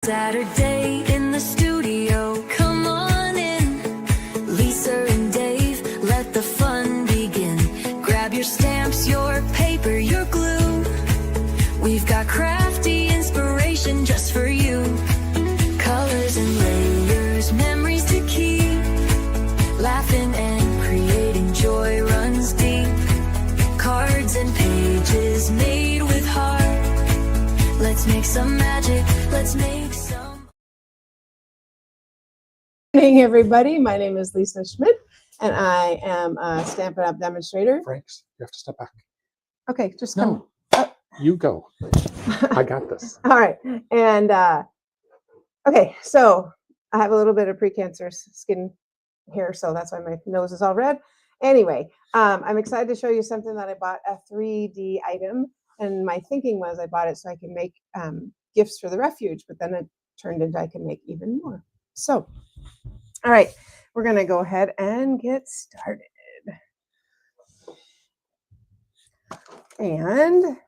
Saturday in the studio, come on in. Lisa and Dave, let the fun begin. Grab your stamps, your paper, your glue. We've got crafty inspiration just for you. Colors and layers, memories to keep. Laughing and creating, joy runs deep. Cards and pages made with heart. Let's make some magic, let's make some. Good evening, everybody. My name is Lisa Schmidt, and I am a Stampin' Up! Demonstrator. Franks, you have to step back. Okay, just come. No, you go. I got this. All right, and okay, so I have a little bit of precancerous skin here, so that's why my nose is all red. Anyway, I'm excited to show you something that I bought, a 3D item, and my thinking was I bought it so I can make gifts for the refuge, but then it turned into I can make even more. So, all right, we're gonna go ahead and get started. And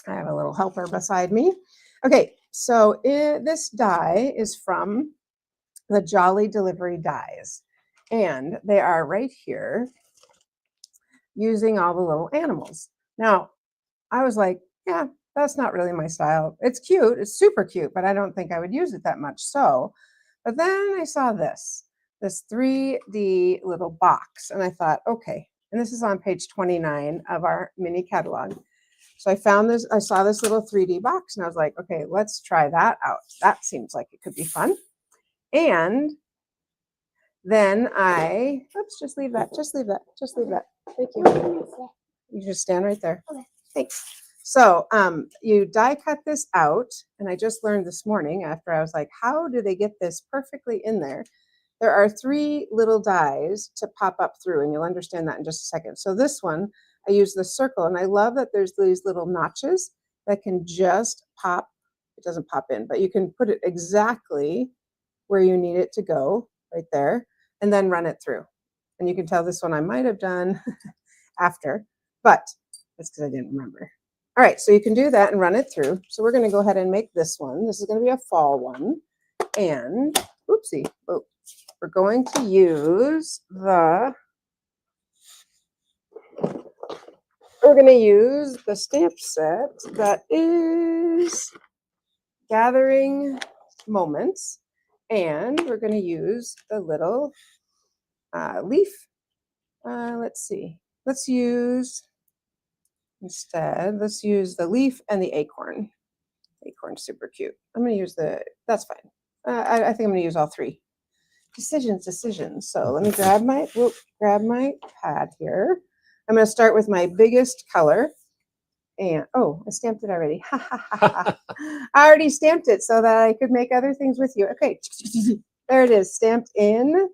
I have a little helper beside me. Okay, so this die is from the Jolly Delivery dies, and they are right here using all the little animals. Now, I was like, yeah, that's not really my style. It's cute, it's super cute, but I don't think I would use it that much. So, but then I saw this 3D little box, and I thought, okay, and this is on page 29 of our mini catalog. So I found this, I saw this little 3D box, and I was like, okay, let's try that out. That seems like it could be fun. And then I, oops, just leave that. Thank you. You just stand right there. Okay. Thanks. So you die cut this out, and I just learned this morning after I was like, how do they get this perfectly in there? There are 3 little dies to pop up through, and you'll understand that in just a second. So this one, I use the circle, and I love that there's these little notches that can just pop. It doesn't pop in, but you can put it exactly where you need it to go, right there, and then run it through. And you can tell this one I might have done after, but that's because I didn't remember. All right, so you can do that and run it through. So we're going to go ahead and make this one. This is going to be a fall one. And, oopsie, oh, we're going to use the stamp set that is Gathering Moments. And we're going to use the little leaf. Let's see. Let's use the leaf and the acorn. Acorn's super cute. I'm going to use that's fine. I think I'm going to use all 3. Decisions. So let me grab my pad here. I'm going to start with my biggest color. And, oh, I stamped it already. I already stamped it so that I could make other things with you. Okay, there it is, stamped in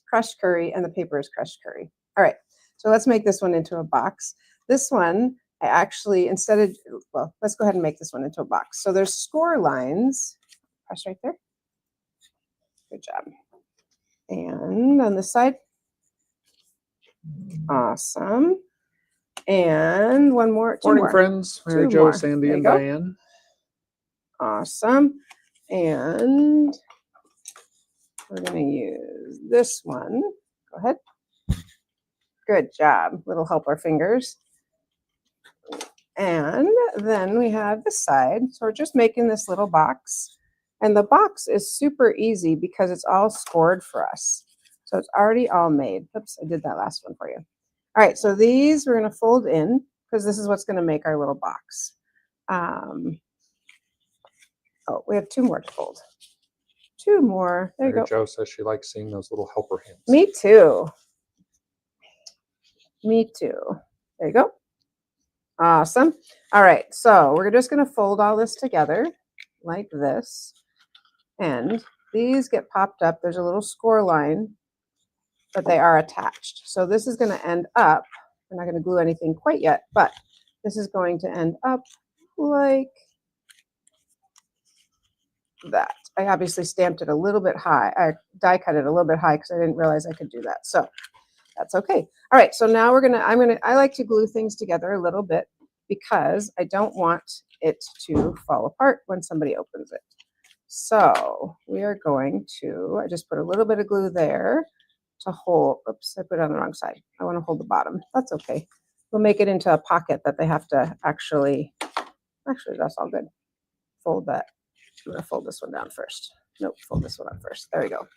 crushed curry, and the paper is crushed curry. All right, so let's make this one into a box. This one, I actually, let's go ahead and make this one into a box. So there's score lines, press right there. Good job. And on the side, awesome. And one more. Morning, friends. Mary Jo, Sandy, and Diane. Awesome. And we're going to use this one. Go ahead. Good job. Little helper fingers. And then we have the side. So we're just making this little box. And the box is super easy because it's all scored for us. So it's already all made. Oops, I did that last one for you. All right, so these we're going to fold in because this is what's going to make our little box. Oh, we have 2 more to fold. 2 more. There you go. Mary Jo says she likes seeing those little helper hands. Me too. Me too. There you go. Awesome. All right, so we're just going to fold all this together like this. And these get popped up. There's a little score line, but they are attached. So this is going to end up, I'm not going to glue anything quite yet, but this is going to end up like that. I obviously stamped it a little bit high. I die cut it a little bit high because I didn't realize I could do that. So that's okay. All right, so now I like to glue things together a little bit because I don't want it to fall apart when somebody opens it. So we are going to, I just put a little bit of glue there to hold, oops, I put it on the wrong side. I want to hold the bottom. That's okay. We'll make it into a pocket that they have to actually that's all good. Fold that. I'm going to fold this one down first. Nope, fold this one up first. There we go.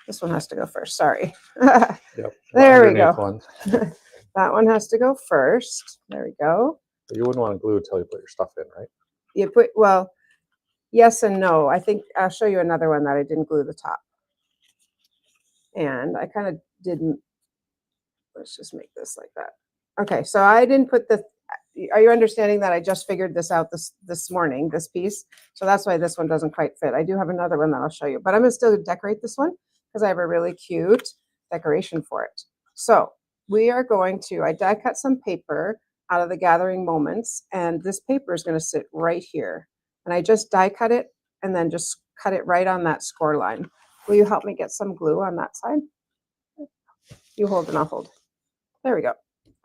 This one has to go first. Sorry. Yep. There we go. One. That one has to go first. There we go. You wouldn't want to glue until you put your stuff in, right? You put, well, yes and no. I think I'll show you another one that I didn't glue the top. And I kind of didn't. Let's just make this like that. Okay, so I didn't put the, are you understanding that I just figured this out this morning, this piece? So that's why this one doesn't quite fit. I do have another one that I'll show you, but I'm gonna still decorate this one because I have a really cute decoration for it. So we are going to, I die cut some paper out of the Gathering Moments, and this paper is gonna sit right here. And I just die cut it and then just cut it right on that score line. Will you help me get some glue on that side? You hold and I'll hold. There we go.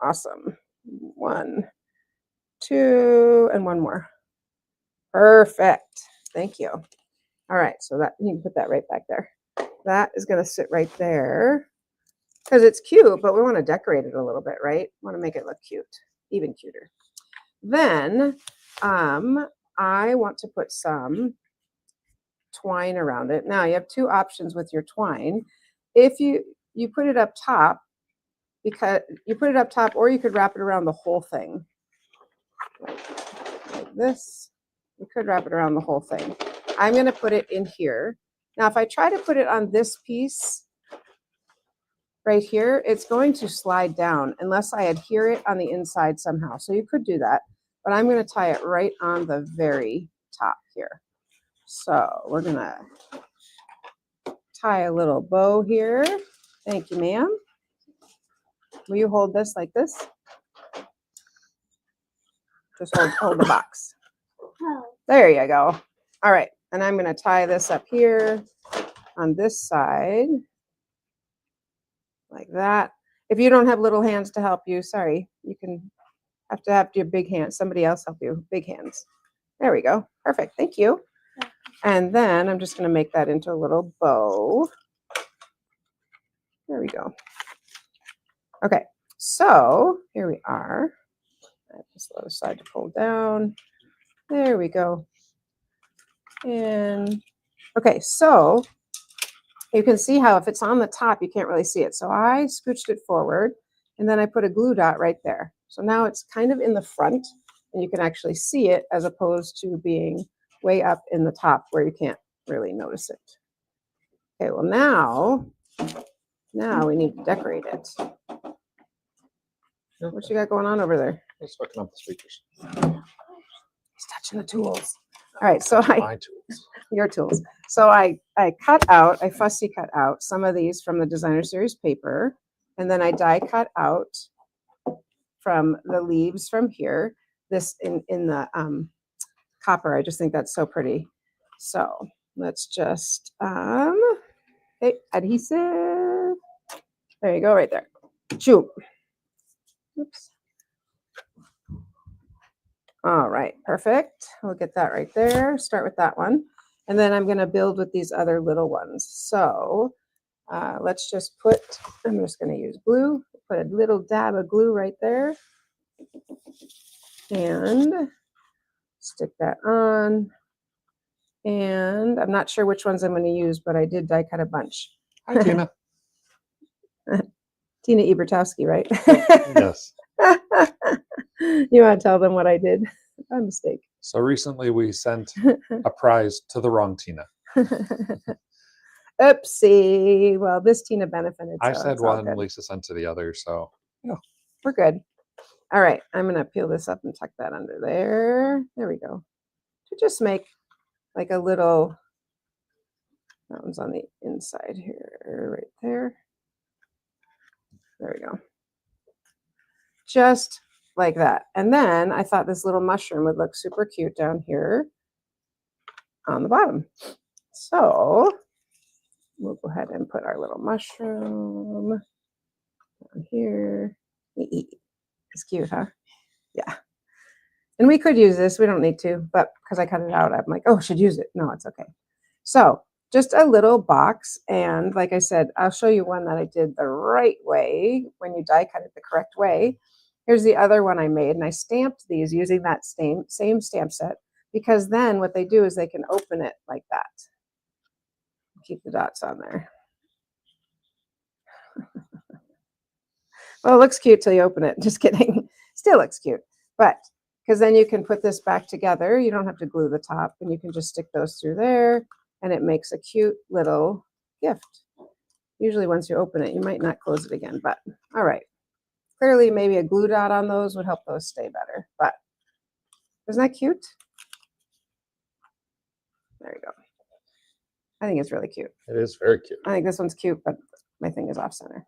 Awesome. 1, 2, and one more. Perfect. Thank you. All right, so that you can put that right back there. That is going to sit right there because it's cute, but we want to decorate it a little bit, right? We want to make it look cute, even cuter. Then I want to put some twine around it. Now you have two options with your twine. If you put it up top, because you put it up top, or you could wrap it around the whole thing. Like this. You could wrap it around the whole thing. I'm going to put it in here. Now, if I try to put it on this piece right here, it's going to slide down unless I adhere it on the inside somehow. So you could do that, but I'm going to tie it right on the very top here. So we're going to tie a little bow here. Thank you, ma'am. Will you hold this like this? Just hold the box. There you go. All right. And I'm going to tie this up here on this side like that. If you don't have little hands to help you, sorry, you can have to have your big hands. Somebody else help you. Big hands. There we go. Perfect. Thank you. And then I'm just going to make that into a little bow. There we go. Okay. So here we are. I have this other side to pull down. There we go. And okay, so you can see how if it's on the top, you can't really see it. So I scooched it forward and then I put a glue dot right there. So now it's kind of in the front and you can actually see it as opposed to being way up in the top where you can't really notice it. Okay, well now we need to decorate it. What you got going on over there? Just hooking up the speakers. He's touching the tools. All right, so My tools. your tools. So I fussy cut out some of these from the Designer Series paper, and then I die cut out from the leaves from here. This in the copper. I just think that's so pretty. So let's just hey, adhesive. There you go, right there. Shoot. Oops. All right, perfect. We'll get that right there. Start with that one. And then I'm going to build with these other little ones. So let's just put, I'm just going to use glue. Put a little dab of glue right there. And stick that on. And I'm not sure which ones I'm going to use, but I did die cut a bunch. Hi, Tina. Tina Ebertowski, right? Yes. You want to tell them what I did? A mistake. So recently we sent a prize to the wrong Tina. Oopsie. Well, this Tina benefited. I so said it's all one, good. Lisa sent to the other. So We're good. All right. I'm going to peel this up and tuck that under there. There we go. To just make like a little, that one's on the inside here, right there. There we go. Just like that. And then I thought this little mushroom would look super cute down here on the bottom. So we'll go ahead and put our little mushroom down here. It's cute, huh? Yeah. And we could use this. We don't need to, but because I cut it out, I'm like, oh, should use it. No, it's okay. So just a little box. And like I said, I'll show you one that I did the right way when you die cut it the correct way. Here's the other one I made, and I stamped these using that same stamp set, because then what they do is they can open it like that. Keep the dots on there. Well, it looks cute till you open it. Just kidding. Still looks cute. But because then you can put this back together. You don't have to glue the top, and you can just stick those through there, and it makes a cute little gift. Usually once you open it, you might not close it again, but all right. Clearly, maybe a glue dot on those would help those stay better, but isn't that cute? There you go. I think it's really cute. It is very cute. I think this one's cute, but my thing is off center.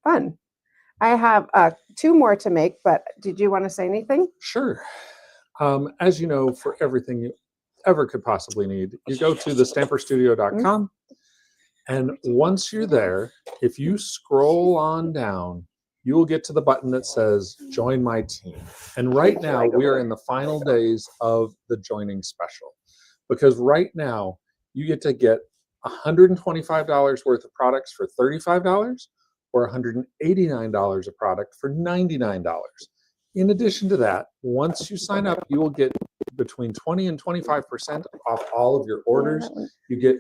Fun. I have 2 more to make, but did you want to say anything? Sure. As you know, for everything you ever could possibly need, you go to thestamperstudio.com. And once you're there, if you scroll on down, you will get to the button that says join my team. And right now we are in the final days of the joining special, because right now you get to get $125 worth of products for $35 or $189 a product for $99. In addition to that, once you sign up, you will get between 20 and 25% off all of your orders. You get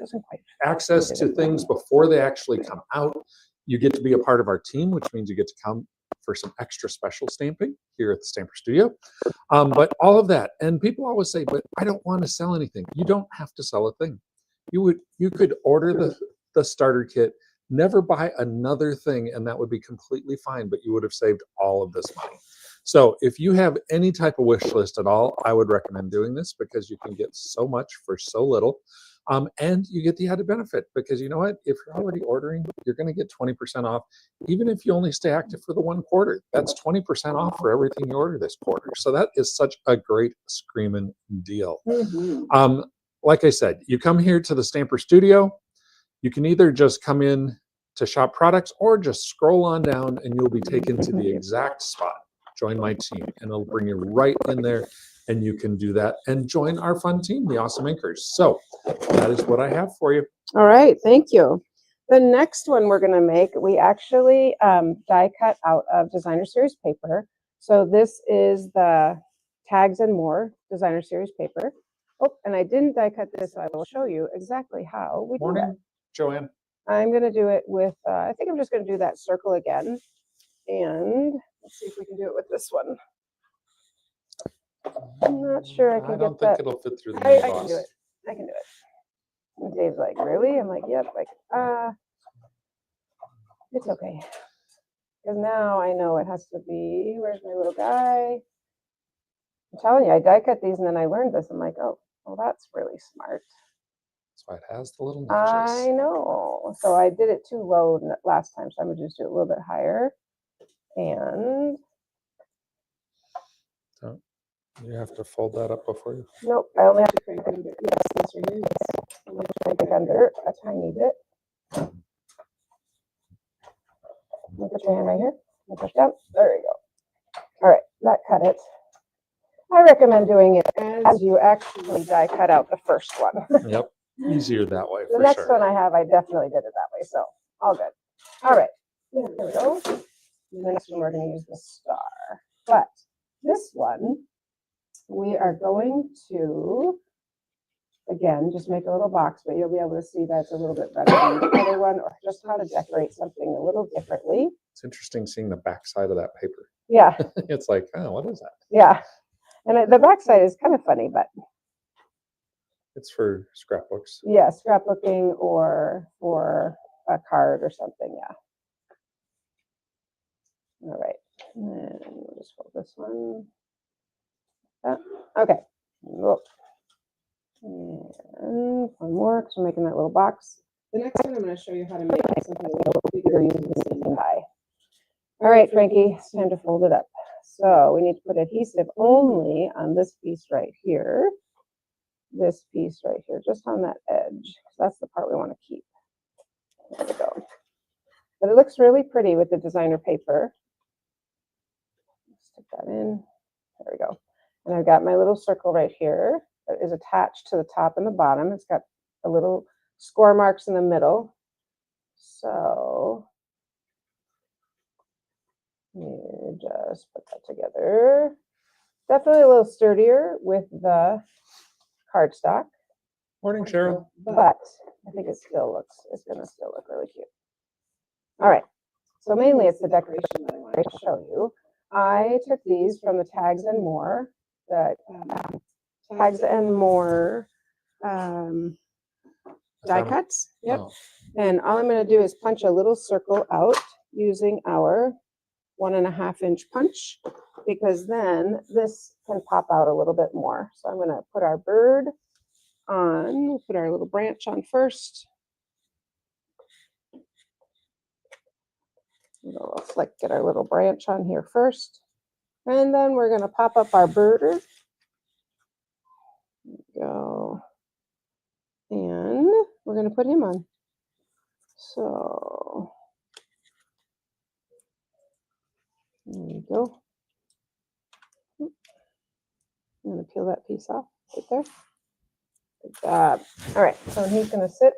access to things before they actually come out. You get to be a part of our team, which means you get to come for some extra special stamping here at the Stamper Studio. But all of that, and people always say, but I don't want to sell anything. You don't have to sell a thing. You could order the starter kit, never buy another thing, and that would be completely fine, but you would have saved all of this money. So if you have any type of wish list at all, I would recommend doing this, because you can get so much for so little. And you get the added benefit, because you know what? If you're already ordering, you're going to get 20% off, even if you only stay active for the 1 quarter. That's 20% off for everything you order this quarter. So that is such a great screaming deal. Like I said, you come here to the Stamper Studio. You can either just come in to shop products, or just scroll on down and you'll be taken to the exact spot. Join my team, and it'll bring you right in there, and you can do that and join our fun team, the Awesome Inkers. So that is what I have for you. All right, thank you. The next one we're going to make, we actually die cut out of Designer Series paper. So this is the Tags and More Designer Series paper. Oh, and I didn't die cut this, so I will show you exactly how we do that. Morning, Joanne. I'm going to do it with, I think I'm just going to do that circle again. And let's see if we can do it with this one. I'm not sure I can I don't get that. think it'll fit through the I can boss. do it. I can do it. And Dave's like, really? I'm like, yep. Like, it's okay. Because now I know it has to be, where's my little guy? I'm telling you, I die cut these and then I learned this. I'm like, oh, well, that's really smart. That's why it has the little I notches. know. So I did it too low last time, so I'm going to just do it a little bit higher. And So you have to fold that up before you. nope, I only have to crank under. Yes, this right here. Yes. I'm going to crank it under a tiny bit. Put your hand right here. Push down. There you go. All right, that cut it. I recommend doing it as you actually die cut out the first one. Yep, easier that way The for next sure. one I have, I definitely did it that way, so all good. All right, there we go. And the next one we're going to use the star. But this one, we are going to, again, just make a little box, but you'll be able to see that's a little bit better than the other one, or just how to decorate something a little differently. It's interesting seeing the back side of that paper. Yeah, It's like, oh, what is that? yeah. And the back side is kind of funny, but It's for scrapbooks. yeah, scrapbooking or for a card or something, yeah. All right, and then we'll just fold this one. Okay. Whoop. And one more, because we're making that little box. The next one, I'm going to show you how to make something a little bigger using the same die. All right, Frankie, it's time to fold it up. So we need to put adhesive only on this piece right here. This piece right here, just on that edge. That's the part we want to keep. There we go. But it looks really pretty with the designer paper. Stick that in. There we go. And I've got my little circle right here that is attached to the top and the bottom. It's got a little score marks in the middle. So let me just put that together. Definitely a little sturdier with the cardstock, Morning, Cheryl. but I think it's going to still look really cute. All right. So mainly it's the decoration that I wanted to show you. I took these from the Tags and More, the Tags and More die cuts. Yep. Oh, And all I'm going to do is punch a little circle out using our 1.5 inch punch, because then this can pop out a little bit more. So I'm going to put our bird on, we'll put our little branch on first. We'll get our little branch on here first. And then we're going to pop up our bird. There we go. And we're going to put him on. So there we go. I'm going to peel that piece off right there. Good job. All right, so he's going to sit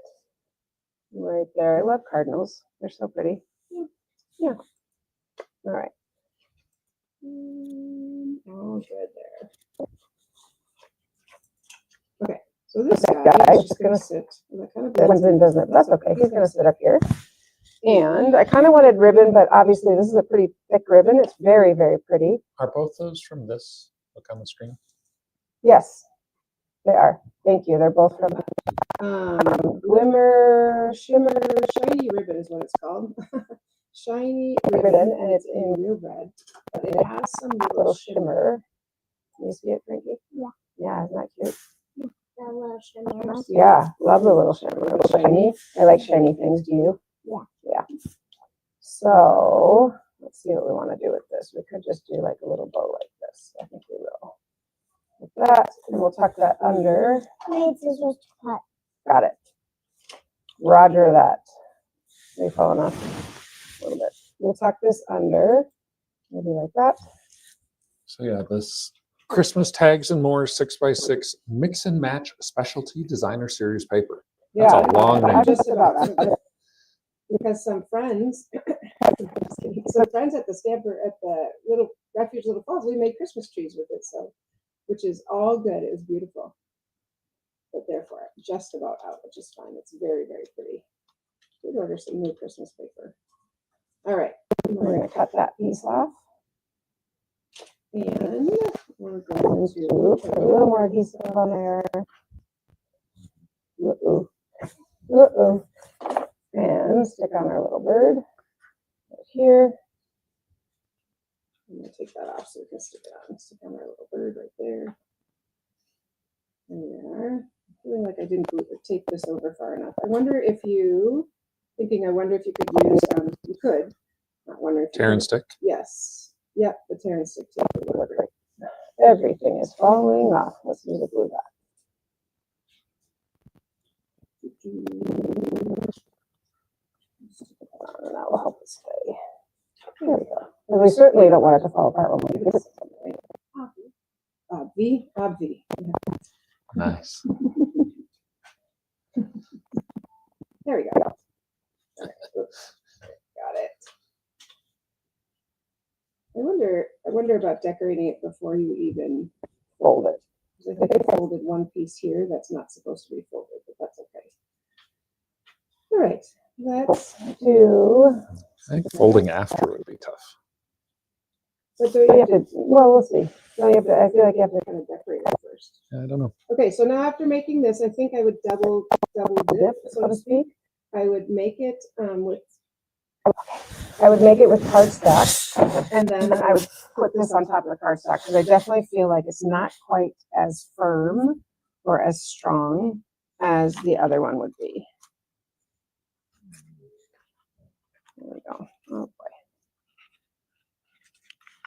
right there. I love cardinals. They're so pretty. Yeah. All right. Oh, good there. Okay, so this guy is just going to sit. That kind of blends in, doesn't it? That's okay. He's going to sit up here. And I kind of wanted ribbon, but obviously this is a pretty thick ribbon. It's very, very pretty. are both those from this? Look on the screen. Yes, they are. Thank you. They're both from Glimmer, Shimmer, Shiny Ribbon is what it's called. Shiny Ribbon, and it's in real red, but it has some little shimmer. Can you see it, Frankie? Yeah. Yeah, isn't that cute? That little shimmer. Yeah, love the little shimmer, little shiny. I like shiny things. Do you? Yeah. Yeah. So let's see what we want to do with this. We could just do like a little bow like this. I think we will. Like that, and we'll tuck that under. I need scissors to cut. Got it. Roger that. They falling off a little bit. We'll tuck this under, maybe like that. So yeah, this Christmas Tags and More 6x6 mix and match specialty designer series paper. That's a long name. Just about. Because some friends, some friends at the Stamper at the little Refuge Little Falls, we made Christmas trees with it, so which is all good. It was beautiful, but therefore just about out, which is fine. It's very, very pretty. We'd order some new Christmas paper. All right, we're going to cut that piece off, and we're going to put a little more adhesive on there. Uh-oh. Uh-oh. And stick on our little bird right here. I'm going to take that off so we can stick it on. Stick on our little bird right there. There we are. I feel like I didn't tape this over far enough. I wonder if you, I wonder if you could use, you could, not wonder if you Tear and could. stick. Yes. Yep, the tear and stick tape would work great. Everything is falling off. Let's use a glue dot. And that will help it stay. There we go. And we certainly don't want it to fall apart when we do this. V. Nice. There we go. Got it. I wonder about decorating it before you even fold it. Because I think I folded one piece here that's not supposed to be folded, but that's okay. All right, let's do. I think folding after would be tough. But do you have to? Well, we'll see. No, you have to. I feel like you have to kind of decorate it first. I don't know. Okay, so now after making this, I think I would double dip, so to speak. I would make it with. I would make it with cardstock, and then I would put this on top of the cardstock because I definitely feel like it's not quite as firm or as strong as the other one would be. There we go. Oh boy.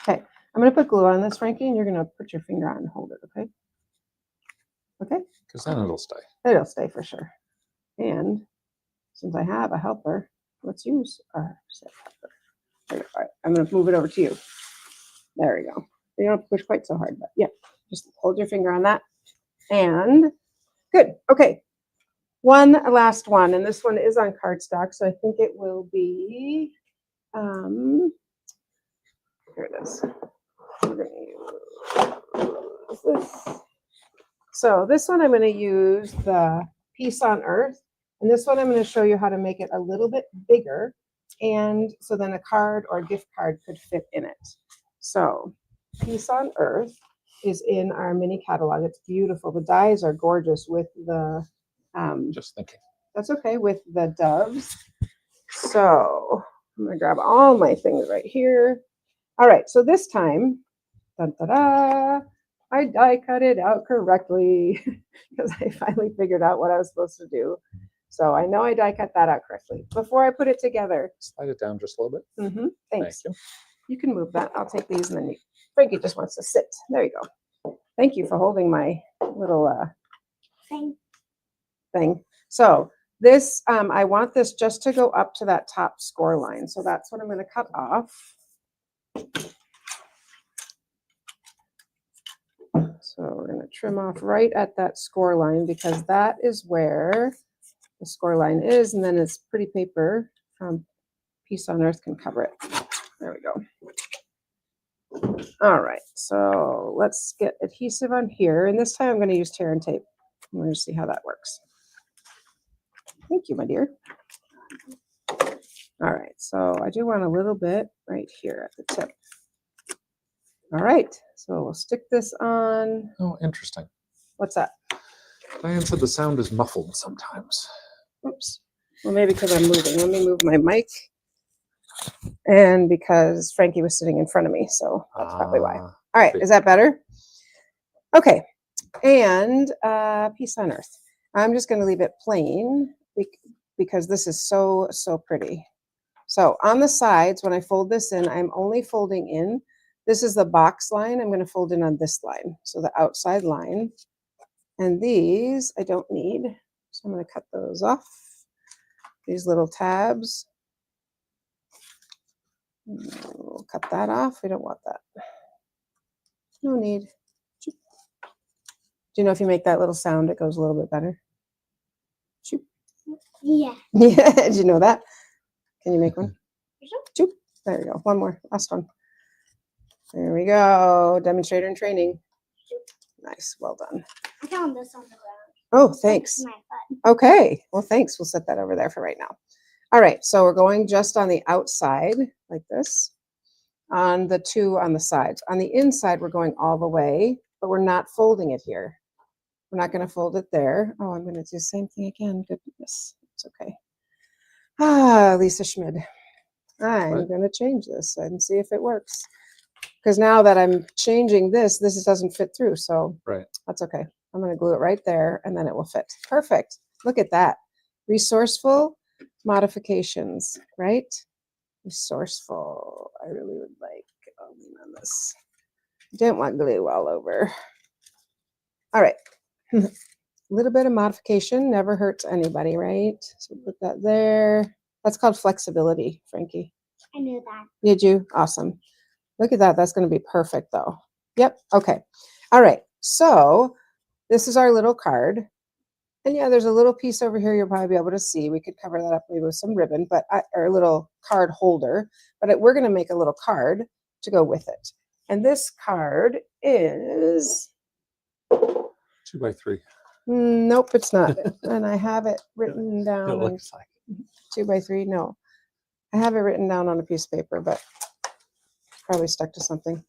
Okay, I'm going to put glue on this, Frankie, and you're going to put your finger on and hold it, okay? Okay? Because then it'll stay. It'll stay for sure. And since I have a helper, let's use our set helper. There we go. All right, I'm going to move it over to you. There we go. You don't have to push quite so hard, but yeah, just hold your finger on that. And good. Okay. One last one, and this one is on cardstock, so I think it will be, here it is. We're gonna use this. So this one I'm going to use the Peace on Earth, and this one I'm going to show you how to make it a little bit bigger, and so then a card or a gift card could fit in it. So Peace on Earth is in our mini catalog. It's beautiful. The dies are gorgeous with the, Just thinking. that's okay, with the doves. So I'm going to grab all my things right here. All right, so this time, dun, da, da, I die cut it out correctly because I finally figured out what I was supposed to do. So I know I die cut that out correctly. Before I put it together, Slide it down just a little bit. thanks. Thank you. You can move that. I'll take these and then Frankie just wants to sit. There you go. Thank you for holding my little thing. So this, I want this just to go up to that top score line. So that's what I'm going to cut off. So we're going to trim off right at that score line because that is where the score line is. And then it's pretty paper from Peace on Earth can cover it. There we go. All right, so let's get adhesive on here. And this time I'm going to use tear and tape. I'm going to see how that works. Thank you, my dear. All right, so I do want a little bit right here at the tip. All right, so we'll stick this on. Oh, interesting. What's that? Diane said the sound is muffled sometimes. Oops. Well, maybe because I'm moving. Let me move my mic. And because Frankie was sitting in front of me, so that's probably why. All right, see. is that better? Okay, and Peace on Earth. I'm just going to leave it plain because this is so pretty. So on the sides, when I fold this in, I'm only folding in. This is the box line. I'm going to fold in on this line, so the outside line. And these I don't need, so I'm going to cut those off. These little tabs. We'll cut that off. We don't want that. No need. Do you know if you make that little sound, it goes a little bit better? Yeah. Yeah, did you know that? Can you make one? Sure. Choop. There we go. One more. Last one. There we go. Demonstrator in training. Nice. Well done. I found this on the ground. Oh, Next thanks. to my butt. Okay. Well, thanks. We'll set that over there for right now. All right. So we're going just on the outside like this, on the two on the sides. On the inside, we're going all the way, but we're not folding it here. We're not going to fold it there. Oh, I'm going to do the same thing again. Goodness. It's okay. Lisa Schmid. I'm What? going to change this and see if it works. Because now that I'm changing this, this doesn't fit through. So Right. that's okay. I'm going to glue it right there and then it will fit. Perfect. Look at that. Resourceful modifications, right? Resourceful. I really would like on this. Don't want glue all over. All right. A little bit of modification never hurts anybody, right? So put that there. That's called flexibility, Frankie. I knew that. Did you? Awesome. Look at that. That's going to be perfect, though. Yep. Okay. All right. So this is our little card. And yeah, there's a little piece over here you'll probably be able to see. We could cover that up maybe with some ribbon, but or a little card holder. But we're going to make a little card to go with it. And this card is... 2 by 3. Nope, it's not. And I have it written down. It on looks like. 2 by 3. No, I have it written down on a piece of paper, but probably stuck to something.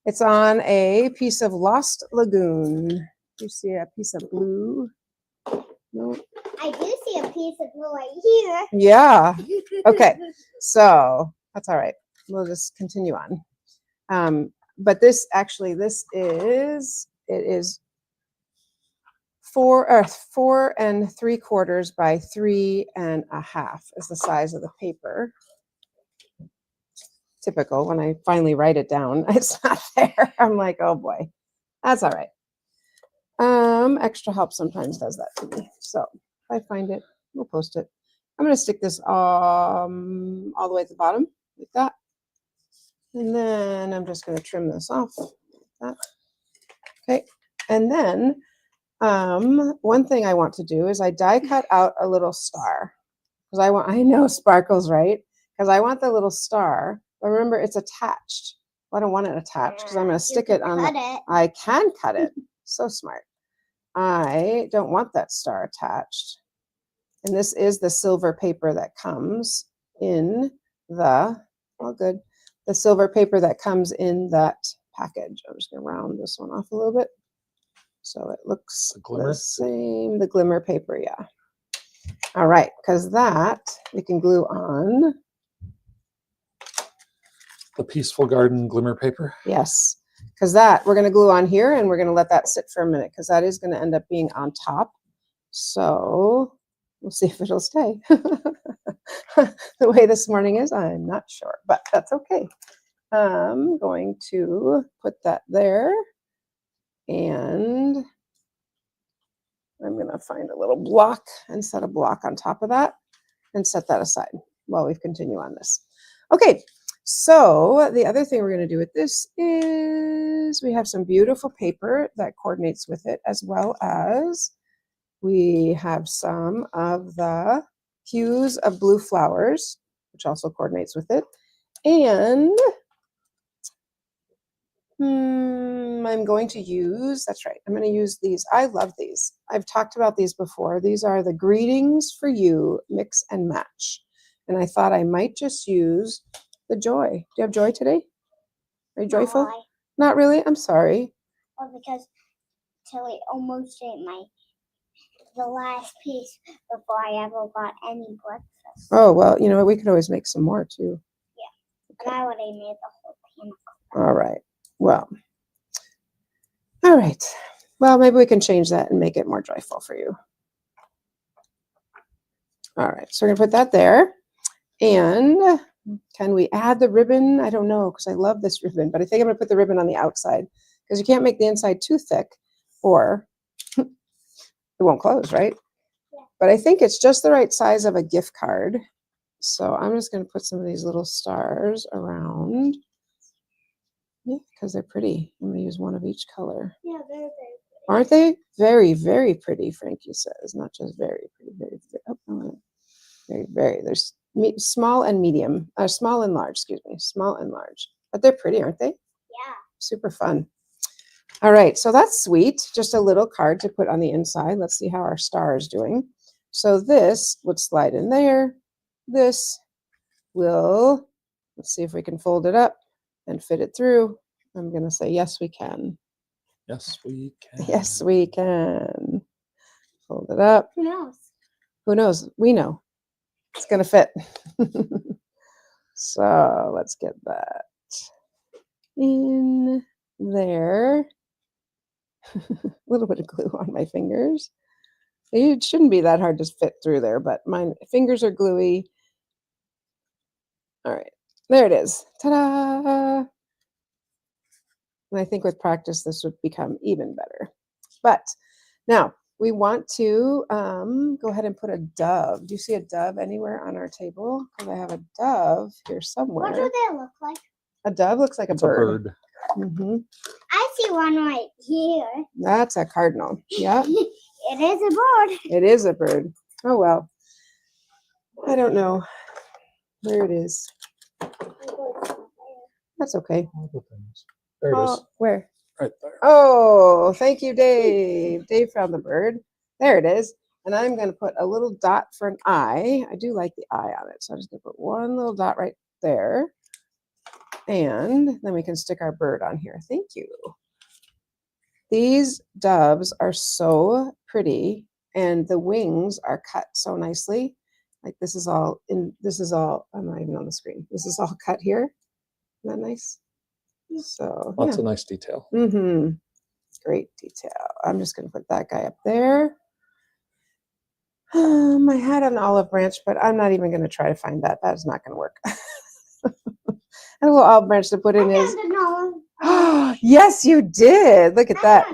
It's on a piece of Lost Lagoon. You see a piece of blue? No. I do see a piece of blue right here. Yeah. Okay. So that's all right. We'll just continue on. But this actually, it is 4 3/4 by 3.5 is the size of the paper. Typical. When I finally write it down, it's not there. I'm like, oh boy, that's all right. Extra help sometimes does that to me. So if I find it, we'll post it. I'm going to stick this all the way at the bottom like that. And then I'm just going to trim this off. Like that. Okay. And then one thing I want to do is I die cut out a little star because I know sparkles, right? Because I want the little star, but remember it's attached. Well, I don't want it attached because I'm going to stick it on. I can cut it. So smart. I don't want that star attached. And this is the silver paper that comes in the, the silver paper that comes in that package. I'm just going to round this one off a little bit. So it looks the same, the glimmer paper, yeah. All right, because that we can glue on. The Peaceful Garden glimmer paper. Yes, because that we're going to glue on here and we're going to let that sit for a minute because that is going to end up being on top. So we'll see if it'll stay. The way this morning is, I'm not sure, but that's okay. I'm going to put that there. And I'm going to find a little block and set a block on top of that and set that aside while we continue on this. Okay, so the other thing we're going to do with this is we have some beautiful paper that coordinates with it, as well as we have some of the hues of blue flowers, which also coordinates with it. And I'm going to use, that's right, I'm going to use these. I love these. I've talked about these before. These are the Greetings for You Mix and Match. And I thought I might just use the Joy. Do you have joy today? Are you joyful? No, Not really? I'm sorry. well, because Tilly almost ate the last piece before I ever got any breakfast. Oh, well, you know what? We could always make some more too. And I would have made the whole pan. All right. Well, all right. Well, maybe we can change that and make it more joyful for you. All right. So we're going to put that there. And can we add the ribbon? I don't know because I love this ribbon, but I think I'm going to put the ribbon on the outside because you can't make the inside too thick or it won't close, right? Yeah. But I think it's just the right size of a gift card. So I'm just going to put some of these little stars around. Yeah, because they're pretty. I'm going to use one of each color. Yeah, they're very Aren't they? Very, very pretty, Frankie says. Not just very pretty, very, very, very. There's small and medium, small and large, excuse me, small and large. But they're pretty, aren't they? Yeah. Super fun. All right, so that's sweet. Just a little card to put on the inside. Let's see how our star is doing. So this would slide in there. This will, let's see if we can fold it up and fit it through. I'm going to say, yes, we can. Yes, we can. Yes, we can. Fold it up. Who knows? Who knows? We know. It's going to fit. So let's get that in there. A little bit of glue on my fingers. It shouldn't be that hard to fit through there, but my fingers are gluey. All right, there it is. Ta-da! And I think with practice, this would become even better. But now we want to go ahead and put a dove. Do you see a dove anywhere on our table? Because I have a dove here somewhere. What do they look like? A dove looks like It's a bird. bird. I see one right here. That's a cardinal. Yeah, It is a bird. it is a bird. Oh, well. I don't know where it is. That's okay. All the things. There it is. Oh, where? Right there. Oh, thank you, Dave. Dave found the bird. There it is. And I'm going to put a little dot for an eye. I do like the eye on it. So I'm just going to put one little dot right there. And then we can stick our bird on here. Thank you. These doves are so pretty. And the wings are cut so nicely. Like this is all, I'm not even on the screen. This is all cut here. Isn't that nice? So Lots of nice detail. Great detail. I'm just going to put that guy up there. I had an olive branch, but I'm not even going to try to find that. That is not going to work. A little olive branch to put in his. Oh, yes, you did. Look at that.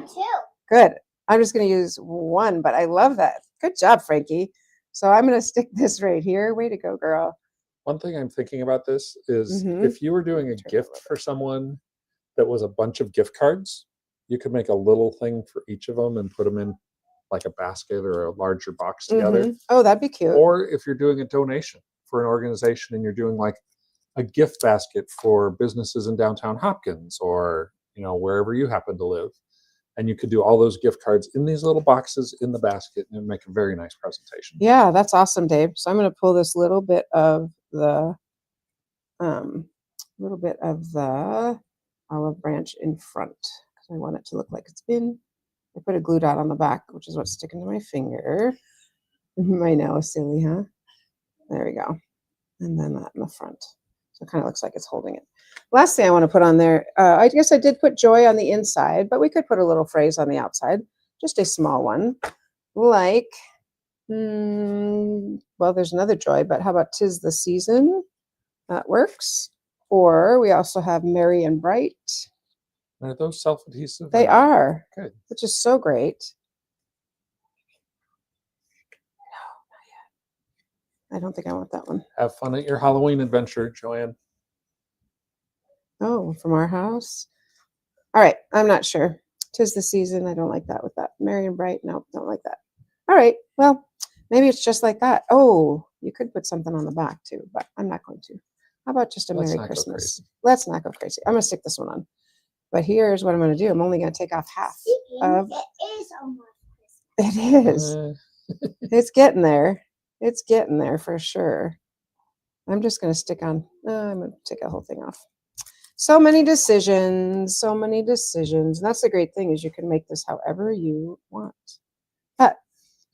Good. I'm just going to use one, but I love that. Good job, Frankie. So I'm going to stick this right here. Way to go, girl. One thing I'm thinking about this is Mhm. if you were doing a Turn it gift over. for someone that was a bunch of gift cards, you could make a little thing for each of them and put them in like a basket or a larger box together. Mhm. Oh, that'd be cute. Or if you're doing a donation for an organization and you're doing like a gift basket for businesses in downtown Hopkins or wherever you happen to live, and you could do all those gift cards in these little boxes in the basket and make a very nice presentation. Yeah, that's awesome, Dave. So I'm going to pull this little bit of the olive branch in front because I want it to look like it's been. I put a glue dot on the back, which is what's sticking to my finger. I know, silly, huh? There we go. And then that in the front. So it kind of looks like it's holding it. Last thing I want to put on there, I guess I did put joy on the inside, but we could put a little phrase on the outside, just a small one, like, well, there's another joy, but how about 'tis the season? That works. Or we also have merry and bright. Are those self-adhesive? They are, Good. which is so great. I don't think I want that one. Have fun at your Halloween adventure, Joanne. Oh, from our house? All right, I'm not sure. 'Tis the season. I don't like that with that. Merry and bright. No, don't like that. All right, well, maybe it's just like that. Oh, you could put something on the back too, but I'm not going to. How about just a Let's Merry not go Christmas? crazy. Let's not go crazy. I'm going to stick this one on. But here's what I'm going to do. I'm only going to take off half. Of- it is almost Christmas. It is. It's getting there. It's getting there for sure. I'm just going to stick on. I'm going to take the whole thing off. So many decisions. So many decisions. And that's the great thing is you can make this however you want. But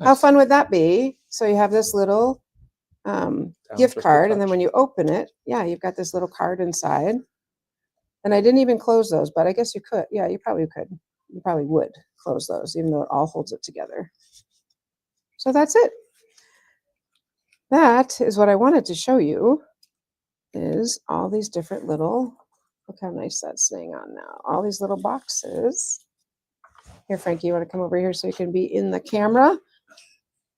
how Nice. fun would that be? So you have this little gift just a card, and then touch. when you open it, yeah, you've got this little card inside. And I didn't even close those, but I guess you could. Yeah, you probably could. You probably would close those, even though it all holds it together. So that's it. That is what I wanted to show you, is all these different little, look how nice that's staying on now. All these little boxes. Here, Frankie, you want to come over here so you can be in the camera?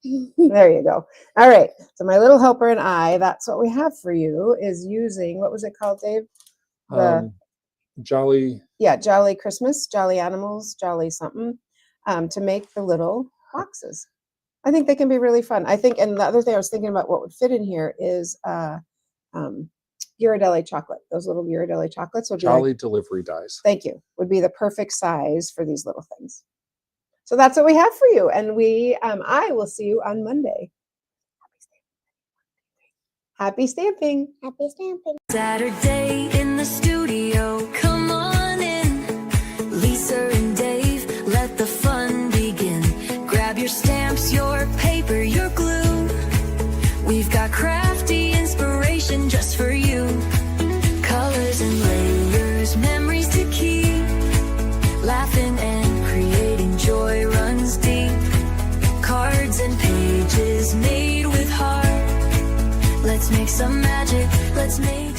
There you go. All right. So my little helper and I, that's what we have for you, is using, what was it called, Dave? Jolly. Yeah, Jolly Christmas, Jolly Animals, Jolly something, to make the little boxes. I think they can be really fun. I think, and the other thing I was thinking about what would fit in here is Ghirardelli chocolate. Those little Ghirardelli chocolates would be Jolly delivery dies. thank you, would be the perfect size for these little things. So that's what we have for you. And I will see you on Monday. Happy stamping. Happy stamping. Saturday in the studio, come on in. Lisa and Dave, let the fun begin. Grab your stamps, your paper, your glue. We've got crafty inspiration just for you. Colors and layers, memories to keep. Laughing and creating joy runs deep. Cards and pages made with heart. Let's make some magic, let's make